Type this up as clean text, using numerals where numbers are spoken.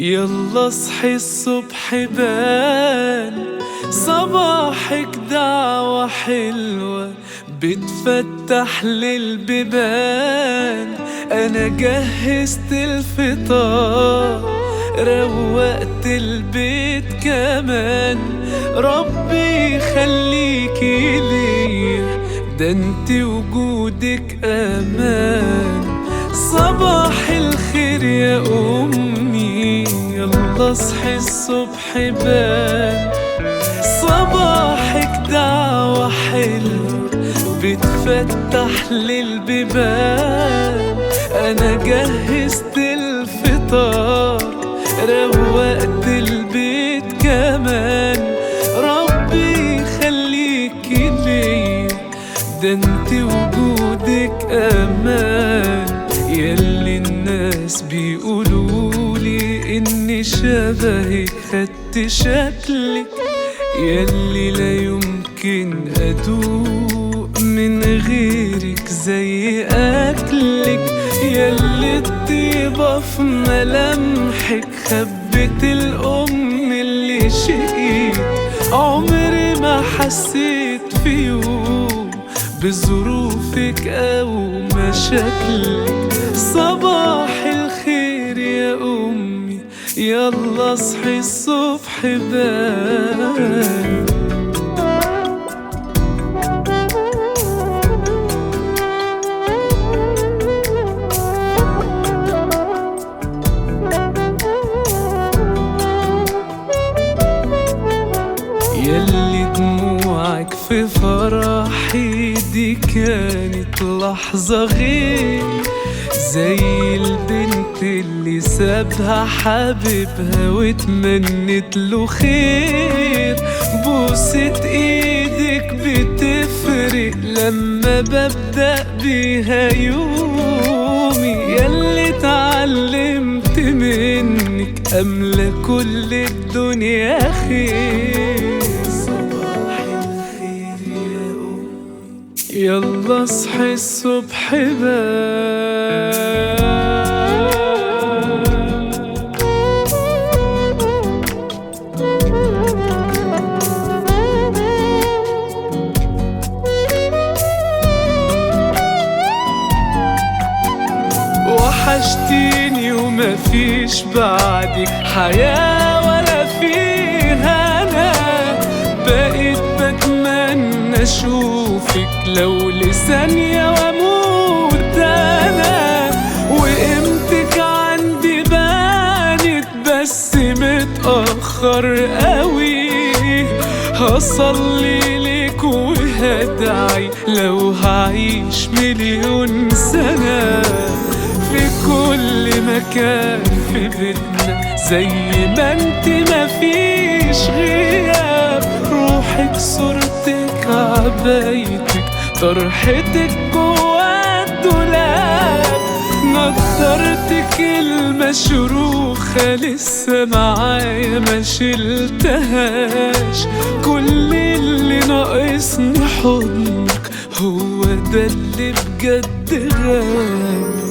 يلا اصحي الصبح بان، صباحك دعوة حلوة بتفتح للبيبان. أنا جهزت الفطار، روقت البيت كمان. ربي يخليكي ليا، ده انت وجودك أمان. صباح الخير يا أمي، يلا اصحي الصبح بان. صباحك دعوة حلوة بتفتح للبيبان. أنا جهزت الفطار، روقت البيت كمان. ربي يخليكي ليا، ده انت وجودك أمان. ياللي الناس بيقولولي إني شبهك، خدت شكلك. ياللي لا يمكن أدوق من غيرك زي أكلك. ياللي الطيبة في ملامحك، خبت الأم اللي شقيت. عمري ما حسيت في يوم بظروفك أو مشاكلك. صباح الخير يا أمي، يلا اصحي الصبح بان. ياللي دموعك في فرحي دي كانت لحظة غير، زي البنت اللي سابها حبيبها واتمنت له خير. بوسة ايدك بتفرق لما ببدأ بيها يومي. ياللي اتعلمت منك أملى كل الدنيا خير. صباح الخير يا أمي، يلا اصحي الصبح بان. وحشتيني ومفيش بعدك حياة ولا فيها أنا. بقيت بتمنى أشوفك لو لثانية وأموت أنا. وقيمتك عندي بانت بس متأخر قوي. هصلي لك وهدعي لو هعيش مليون سنة. في كل مكان في بيتنا زي ما انت مفيش غياب. روحك صورتك عبايتك طرحتك جوا الدولاب. نضارتك المشروخة لسه معايا ما شلتهاش. كل اللي ناقصني حضنك، هو ده اللي بجد غاب.